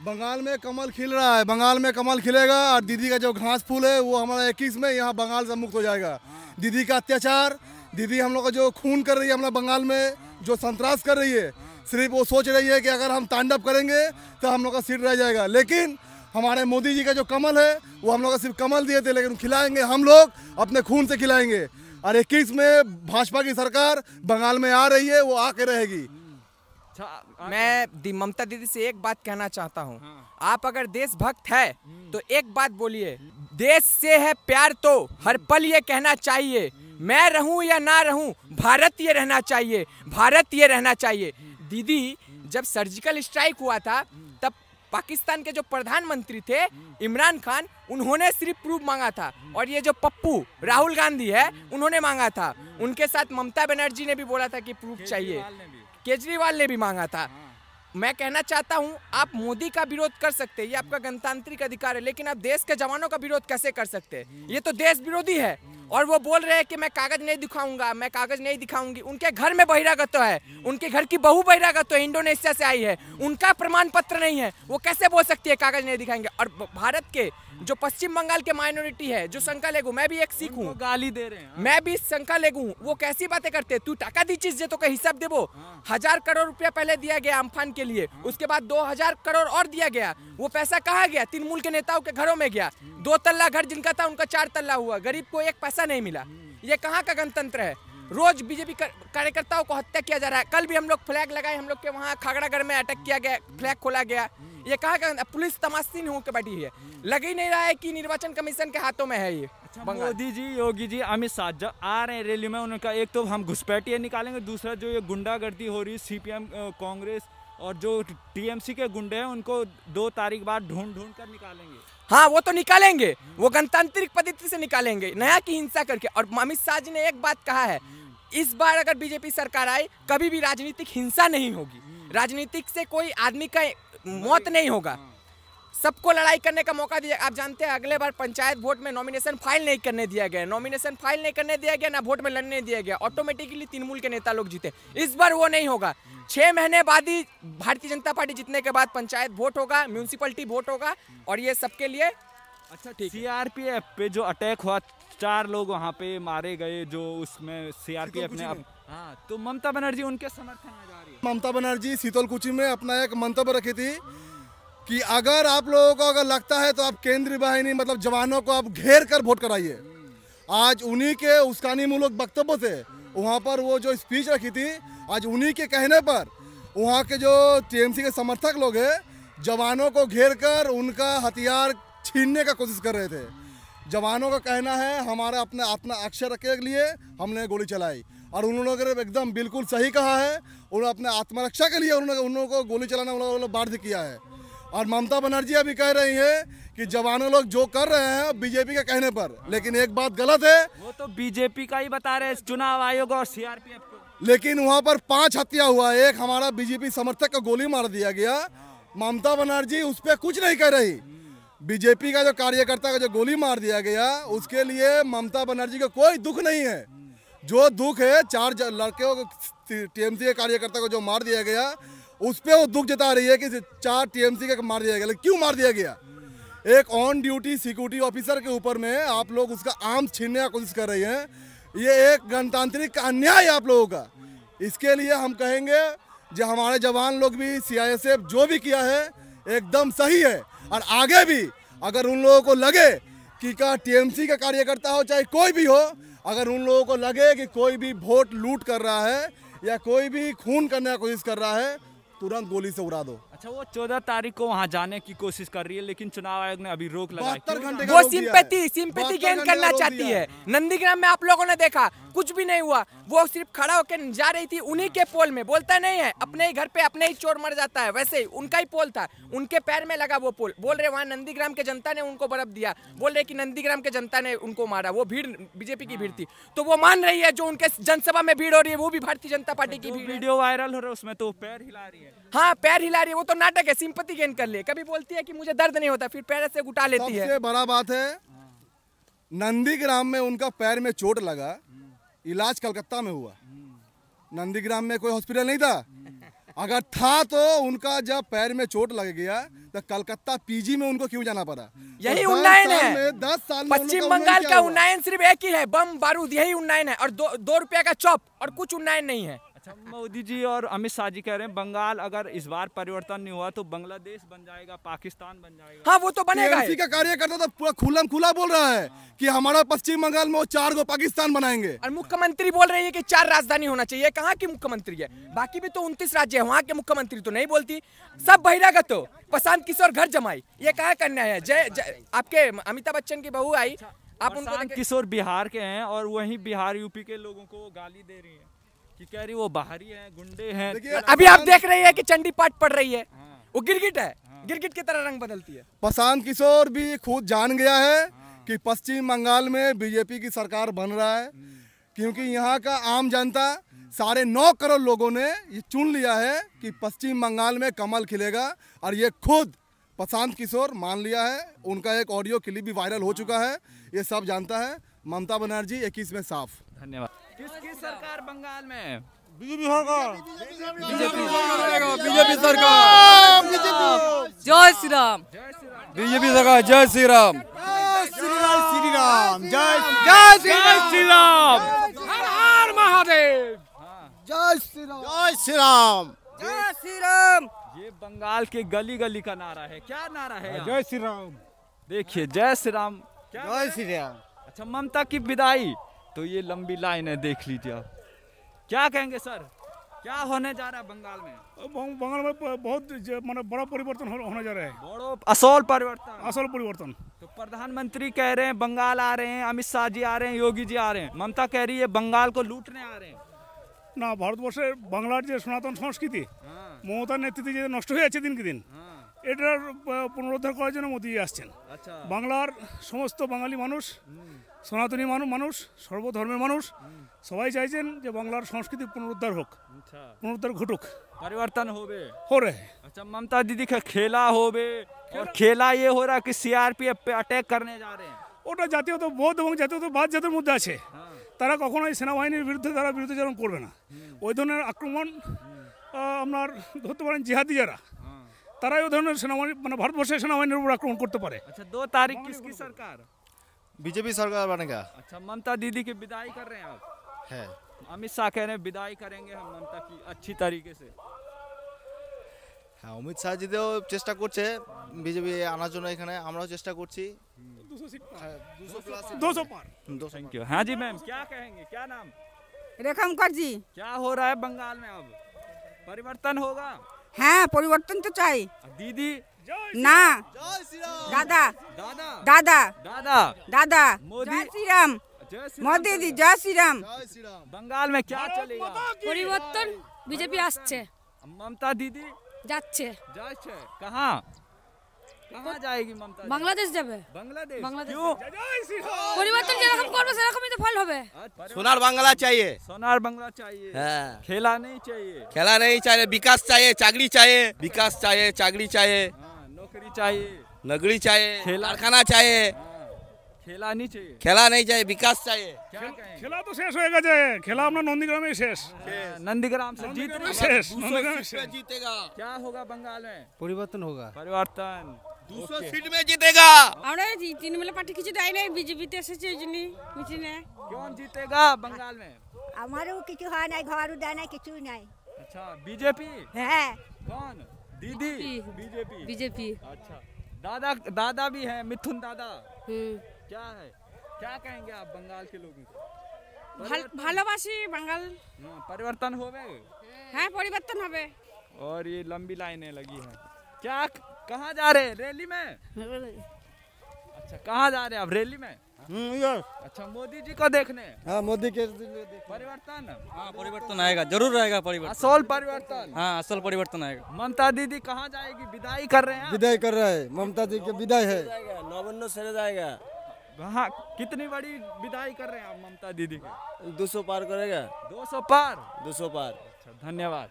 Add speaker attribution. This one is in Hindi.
Speaker 1: बंगाल में कमल खिल रहा है, बंगाल में कमल खिलेगा और दीदी का जो घास फूल है वो हमारा 21 में यहाँ बंगाल से मुक्त हो जाएगा। दीदी का अत्याचार, दीदी हम लोग का जो खून कर रही है हमारा बंगाल में, जो संतरास कर रही है, सिर्फ वो सोच रही है कि अगर हम तांडव करेंगे तो हम लोग का सीट रह जाएगा। लेकिन हमारे मोदी जी का जो कमल है वो हम लोग का सिर्फ कमल दिए थे, लेकिन खिलाएंगे हम लोग अपने खून से खिलाएंगे। और 21 में भाजपा की सरकार बंगाल में आ रही है, वो आके रहेगी।
Speaker 2: मैं ममता दीदी से एक बात कहना चाहता हूँ। आप अगर देशभक्त है तो एक बात बोलिए, देश से है प्यार तो हर पल ये कहना चाहिए, मैं रहूं या ना रहूं भारत ये रहना चाहिए, भारत ये रहना चाहिए। दीदी जब सर्जिकल स्ट्राइक हुआ था तब पाकिस्तान के जो प्रधानमंत्री थे इमरान खान, उन्होंने सिर्फ प्रूफ मांगा था, और ये जो पप्पू राहुल गांधी है उन्होंने मांगा था। उनके साथ ममता बनर्जी ने भी बोला था कि प्रूफ चाहिए, केजरीवाल ने भी मांगा था। मैं कहना चाहता हूं, आप मोदी का विरोध कर सकते हैं, ये आपका गणतांत्रिक अधिकार है, लेकिन आप देश के जवानों का विरोध कैसे कर सकते हैं? ये तो देश विरोधी है। और वो बोल रहे हैं कि मैं कागज नहीं दिखाऊंगा, मैं कागज नहीं दिखाऊंगी। उनके घर में बहिरागत है, उनके घर की बहू बहिरागत है, इंडोनेशिया से आई है, उनका प्रमाण पत्र नहीं है, वो कैसे बोल सकती है कागज नहीं दिखाएंगे? और भारत के जो पश्चिम बंगाल के माइनॉरिटी है, जो संख्यालघु, मैं भी एक सिख हूँ,
Speaker 3: गाली दे रहे हैं,
Speaker 2: मैं भी संख्यालघु हूँ, वो कैसी बातें करते हैं? तू टाका दी चीज तो का हिसाब देवो। 1000 करोड़ रुपया पहले दिया गया अम्फान के लिए, उसके बाद 2000 करोड़ और दिया गया। वो पैसा कहाँ गया? तृणमूल के नेताओं के घरों में गया। 2 तल्ला घर जिनका था उनका 4 तल्ला हुआ, गरीब को 1 पैसा नहीं मिला। ये कहाँ का गणतंत्र है? रोज बीजेपी कार्यकर्ताओं को हत्या किया जा रहा है। कल भी हम लोग फ्लैग लगाए, हम लोग के वहाँ खागड़ागढ़ में अटैक किया गया, फ्लैग खोला गया। ये कहाँ का? पुलिस तमाशीन होकर बैठी है, लग ही नहीं रहा है कि निर्वाचन कमीशन के हाथों में है ये।
Speaker 3: मोदी जी, योगी जी, अमित शाह जब आ रहे हैं रैली में, उनका एक तो हम घुसपैठिए निकालेंगे, दूसरा जो ये गुंडागर्दी हो रही है सीपीएम कांग्रेस और जो टीएमसी के गुंडे हैं उनको 2 तारीख बाद ढूंढ कर निकालेंगे।
Speaker 2: हाँ, वो तो निकालेंगे, वो गणतांत्रिक पद्धति से निकालेंगे, नया की हिंसा करके। और अमित शाह जी ने एक बात कहा है, इस बार अगर बीजेपी सरकार आए कभी भी राजनीतिक हिंसा नहीं होगी, राजनीतिक से कोई आदमी का मौत नहीं होगा, सबको लड़ाई करने का मौका दिया। आप जानते हैं अगले बार पंचायत वोट में नॉमिनेशन फाइल नहीं करने दिया गया, नॉमिनेशन फाइल नहीं करने दिया गया, ना वोट में लड़ने दिया गया, ऑटोमेटिकली तृणमूल के नेता लोग जीते। इस बार वो नहीं होगा। 6 महीने बाद ही भारतीय जनता पार्टी जीतने के बाद पंचायत वोट होगा, म्यूनिसिपलिटी वोट होगा, और ये सबके लिए
Speaker 3: अच्छा ठीक। सीआरपीएफ पे जो अटैक हुआ, 4 लोग वहाँ पे मारे गए, जो उसमें सीआरपीएफ ने हाँ, तो ममता बनर्जी उनके समर्थन में जा रही है।
Speaker 1: ममता बनर्जी शीतलकुची में अपना एक मंतव्य रखी थी कि अगर आप लोगों को अगर लगता है तो आप केंद्रीय बाहिनी मतलब जवानों को आप घेर कर वोट कराइए। आज उन्हीं के उस्कानी मूलक वक्तव्य थे, वहाँ पर वो जो स्पीच रखी थी, आज उन्हीं के कहने पर वहाँ के जो टीएमसी के समर्थक लोग हैं जवानों को घेर कर उनका हथियार छीनने का कोशिश कर रहे थे। जवानों का कहना है हमारा अपना अक्षर रखने के लिए हमने गोली चलाई, और उन लोगों ने एकदम बिल्कुल सही कहा है। उन्होंने अपने आत्मरक्षा के लिए उन लोगों को गोली चलाना उन लोगों ने बाध्य किया है। और ममता बनर्जी अभी कह रही है कि जवानों लोग जो कर रहे हैं बीजेपी के कहने पर, लेकिन एक बात गलत है,
Speaker 3: वो तो बीजेपी का ही बता रहे हैं, चुनाव आयोग और सीआरपीएफ को।
Speaker 1: लेकिन वहाँ पर 5 हत्या हुआ, एक हमारा बीजेपी समर्थक को गोली मार दिया गया। ममता बनर्जी उस पर कुछ नहीं कह रही। बीजेपी का जो कार्यकर्ता का जो गोली मार दिया गया उसके लिए ममता बनर्जी को कोई दुख नहीं है। जो दुख है 4 लड़के को टीएमसी के कार्यकर्ता को जो मार दिया गया उस पर वो दुख जता रही है कि 4 टीएमसी के मार दिया गया। लेकिन क्यों मार दिया गया? एक ऑन ड्यूटी सिक्योरिटी ऑफिसर के ऊपर में आप लोग उसका आर्म्स छीनने की कोशिश कर रही हैं। ये एक गणतांत्रिक अन्याय है आप लोगों का। इसके लिए हम कहेंगे जो हमारे जवान लोग भी सीआईएसएफ जो भी किया है एकदम सही है, और आगे भी अगर उन लोगों को लगे कि का टीएमसी का कार्यकर्ता हो चाहे कोई भी हो, अगर उन लोगों को लगे कि कोई भी वोट लूट कर रहा है या कोई भी खून करने की कोशिश कर रहा है, तुरंत गोली से उड़ा दो।
Speaker 3: अच्छा, वो 14 तारीख को वहाँ जाने की कोशिश कर रही है, लेकिन चुनाव आयोग ने अभी रोक लगाई।
Speaker 1: 72 घंटे
Speaker 2: वो सिंपैथी गेन करना चाहती है। नंदीग्राम में आप लोगों ने देखा कुछ भी नहीं हुआ, वो सिर्फ खड़ा होकर जा रही थी उन्हीं के पोल में। बोलता नहीं है अपने ही घर पे अपने ही चोर मर जाता है, वैसे ही उनका ही पोल था, उनके पैर में लगा वो पोल। बोल रहे वहाँ नंदीग्राम के जनता ने उनको बर्फ दिया, बोल रहे कि नंदीग्राम के जनता ने उनको मारा, वो भीड़ बीजेपी की भीड़ थी। तो वो मान रही है जो उनके जनसभा में भीड़ हो रही है वो भी भारतीय जनता पार्टी की भीड़।
Speaker 3: वीडियो वायरल हो रहा है उसमें तो पैर हिला रही है।
Speaker 2: हाँ, पैर हिला रही है, वो तो नाटक है, सिंपैथी गेन कर ले। कभी बोलती है कि मुझे दर्द नहीं होता, फिर पैर से उठा लेती है।
Speaker 1: सबसे बड़ा बात है नंदीग्राम में उनका पैर में चोट लगा, इलाज कलकत्ता में हुआ, नंदीग्राम में कोई हॉस्पिटल नहीं था। अगर था तो उनका जब पैर में चोट लग गया तो कलकत्ता पीजी में उनको क्यों जाना पड़ा?
Speaker 2: यही
Speaker 1: तो 10
Speaker 2: उन्नयन
Speaker 1: साल
Speaker 2: है।
Speaker 1: में 10 साल में
Speaker 2: पश्चिम
Speaker 1: उनका
Speaker 2: बंगाल
Speaker 1: उन्नयन
Speaker 2: का
Speaker 1: क्या हुआ?
Speaker 2: उन्नयन सिर्फ एक ही है, बम बारूद, यही उन्नयन है। और 2 रुपया का चॉप, और कुछ उन्नयन नहीं है।
Speaker 3: अच्छा, मोदी जी और अमित शाह जी कह रहे हैं बंगाल अगर इस बार परिवर्तन नहीं हुआ तो बांग्लादेश बन जाएगा, पाकिस्तान बन जाएगा।
Speaker 2: हाँ, वो तो बनेगा
Speaker 1: टीएमसी
Speaker 2: ही।
Speaker 1: का कार्यकर्ता तो पूरा खुलम खुला बोल रहा है कि हमारा पश्चिम बंगाल में वो 4 गो पाकिस्तान बनाएंगे।
Speaker 2: और मुख्यमंत्री बोल रही है कि 4 राजधानी होना चाहिए। कहाँ की मुख्यमंत्री है? बाकी भी तो 29 राज्य है, वहाँ के मुख्यमंत्री तो नहीं बोलती। सब बहिरागत हो। प्रशांत किशोर घर जमाई, ये कहाँ करना है? आपके अमिताभ बच्चन की बहू आई, आप उनको
Speaker 3: प्रशांत किशोर बिहार के हैं और वहीं बिहार यूपी के लोगों को गाली दे रही है कि कह रही वो बाहरी हैं, गुंडे हैं।
Speaker 1: देखिए,
Speaker 2: अभी आप देख रही है कि चंडी पाठ पढ़ रही है, वो गिरगिट है, गिरगिट की तरह रंग बदलती है।
Speaker 1: प्रशांत किशोर भी खुद जान गया है कि पश्चिम बंगाल में बीजेपी की सरकार बन रहा है, क्योंकि यहाँ का आम जनता 9.5 करोड़ लोगों ने ये चुन लिया है कि पश्चिम बंगाल में कमल खिलेगा। और ये खुद प्रशांत किशोर मान लिया है। उनका एक ऑडियो क्लिप भी वायरल हो चुका है, ये सब जानता है। ममता बनर्जी 21 में साफ।
Speaker 3: धन्यवाद। किसकी सरकार बंगाल में?
Speaker 4: बीजेपी सरकार।
Speaker 5: बीजेपी सरकार। जय श्री राम। बीजेपी सरकार। जय श्री राम।
Speaker 4: श्री राम। जय
Speaker 3: श्री राम।
Speaker 2: हर हर महादेव।
Speaker 4: जय श्री राम। जय श्री राम।
Speaker 5: जय श्री राम।
Speaker 3: ये बंगाल के गली गली का नारा है। क्या नारा है यहाँ?
Speaker 4: जय श्री राम।
Speaker 3: देखिए, जय श्री राम।
Speaker 4: जय श्री राम।
Speaker 3: अच्छा, ममता की विदाई, तो ये लंबी लाइन है, देख लीजिए आप। क्या कहेंगे सर, क्या होने जा रहा है बंगाल में?
Speaker 4: बंगाल में बहुत मतलब बड़ा परिवर्तन होने जा रहा है।
Speaker 3: बड़ो असल परिवर्तन।
Speaker 4: असल परिवर्तन।
Speaker 3: तो प्रधानमंत्री कह रहे हैं बंगाल आ रहे हैं, अमित शाह जी आ रहे हैं, योगी जी आ रहे हैं। ममता कह रही है बंगाल को लूटने आ रहे हैं।
Speaker 4: না ভারতবর্ষে বাংলার যে সনাতন সংস্কৃতি মমতার নেতৃত্বে যে নষ্ট হয়ে যাচ্ছে দিনকে দিন, এটার পুনরুদ্ধার করার জন্য মোদি আসছেন।
Speaker 3: আচ্ছা,
Speaker 4: বাংলার সমস্ত বাঙালি মানুষ, সনাতনী মানুষ, সর্বধর্মের মানুষ সবাই চাইছেন যে বাংলার সংস্কৃতি পুনরুদ্ধার হোক, পুনরুদ্ধার ঘটুক,
Speaker 3: परिवर्तन होवे।
Speaker 4: हो रहे हैं।
Speaker 3: अच्छा, ममता दीदी का खेला होवे, और खेला ये हो रहा है कि सीआरपीएफ पे अटैक करने जा रहे हैं।
Speaker 4: ওটা জাতীয়তাবোধ এবং জাতীয়তাবাদ যাদের মধ্যে আছে তারা কখনোই সেনাবাহিনীর বিরুদ্ধে তারা বিরুদ্ধাচরণ করবে না। ওই ধরনের আক্রমণ আপনার ধরতে পারেন জিহাদি যারা, তারাই ওই ধরনের সেনাবাহিনী মানে ভারতবর্ষের সেনাবাহিনীর উপর আক্রমণ করতে পারে।
Speaker 3: अच्छा, 2 तारीख किसकी सरकार?
Speaker 6: बीजेपी सरकार बनेगा
Speaker 3: अच्छा, ममता दीदी की विदाई कर रहे हैं आप?
Speaker 6: है।
Speaker 3: अमित शाह कह रहे हैं विदाई करेंगे हम ममता की अच्छी तरीके से।
Speaker 6: হ্যাঁ, অমিত শাহ জিতেও চেষ্টা করছে বিজেপি আনার জন্য, এখানে আমরাও চেষ্টা করছি।
Speaker 4: 200 পার।
Speaker 3: Thank you. हाँ जी मैम, क्या कहेंगे, क्या नाम?
Speaker 7: रेखा मुखर्जी।
Speaker 3: क्या हो रहा है बंगाल में अब? परिवर्तन होगा?
Speaker 7: हाँ, परिवर्तन तो चाहिए।
Speaker 3: दीदी?
Speaker 7: ना दादा
Speaker 3: दादा?
Speaker 7: दादा
Speaker 3: दादा?
Speaker 7: दादा
Speaker 3: मोदी?
Speaker 7: जय श्री राम।
Speaker 3: जय श्री
Speaker 7: मोदी
Speaker 3: राम।
Speaker 7: जी जय श्री राम।
Speaker 3: बंगाल में क्या चलेगा?
Speaker 8: পরিবর্তন বিজেপি আসছে,
Speaker 3: ममता दीदी
Speaker 8: যাচ্ছে।
Speaker 3: जाए कहाँ कहाँ जाएगी ममता दीदी?
Speaker 8: বাংলাদেশ যাবে।
Speaker 3: बांग्लादेश?
Speaker 8: बांग्लादेश।
Speaker 3: क्यों?
Speaker 8: পরিবর্তন যেরকম করবে সেরকমই তো ফল হবে।
Speaker 9: सोनार बांग्ला चाहिए।
Speaker 3: सोनार बंगला चाहिए।
Speaker 9: हाँ।
Speaker 3: खेला नहीं चाहिए।
Speaker 9: खेला नहीं चाहिए, विकास चाहिए, चाकरी चाहिए, विकास चाहिए, चाकरी चाहिए,
Speaker 3: हाँ, नौकरी चाहिए,
Speaker 9: नगरी चाहिए,
Speaker 3: खेला-
Speaker 9: कारखाना चाहिए।
Speaker 3: हाँ, खेला नहीं चाहिए।
Speaker 9: खेला नहीं चाहिए, विकास चाहिए।
Speaker 3: क्या कहें?
Speaker 4: খেলা তো শেষ হয়ে গেছে, খেলা আপনার নন্দীগ্রামে শেষ।
Speaker 3: नंदीग्राम से जीत
Speaker 4: नंदीग्राम শেষ, নন্দীগ্রামে শেষ।
Speaker 9: जीतेगा,
Speaker 3: क्या होगा बंगाल में?
Speaker 5: পরিবর্তন होगा।
Speaker 3: परिवर्तन।
Speaker 9: 200 सीट में जीतेगा।
Speaker 8: আমরা তৃণমূল পার্টি কিছু দেয় নাই, বিজেপিতে এসেছে ওই জন্য মিছিলে।
Speaker 3: कौन जीतेगा बंगाल में?
Speaker 10: আমারও কিছু হয় নাই, ঘরও দেয় নাই, কিছুই নাই।
Speaker 3: अच्छा, बीजेपी?
Speaker 10: হ্যাঁ,
Speaker 3: कौन? दीदी? बीजेपी।
Speaker 8: বিজেপি।
Speaker 3: अच्छा, दादा दादा भी है, मिथुन दादा। क्या है, क्या कहेंगे आप बंगाल के लोगों को?
Speaker 8: ভালোবাসি বাঙাল।
Speaker 3: हाँ, परिवर्तन होवे।
Speaker 8: হ্যাঁ, পরিবর্তন হবে।
Speaker 3: और ये लंबी लाइनें लगी हैं। क्या, कहाँ जा रहे हैं? रैली में? अच्छा, कहाँ जा रहे हैं आप? रैली में? अच्छा, मोदी जी को देखने?
Speaker 5: हाँ, मोदी के
Speaker 3: परिवर्तन?
Speaker 5: हाँ, परिवर्तन आएगा, जरूर आएगा परिवर्तन।
Speaker 3: असल परिवर्तन।
Speaker 5: हाँ, असल परिवर्तन आएगा।
Speaker 3: ममता दीदी कहाँ जाएगी? विदाई कर रहे हैं?
Speaker 5: विदाई कर रहा है, ममता जी की विदाई है।
Speaker 9: नौबन्नो से जाएगा,
Speaker 3: हाँ, कितनी बड़ी विदाई कर रहे हैं आप ममता दीदी की?
Speaker 9: 200 पार करेगा,
Speaker 3: 200 पार।
Speaker 9: 200 पार।
Speaker 3: अच्छा, धन्यवाद।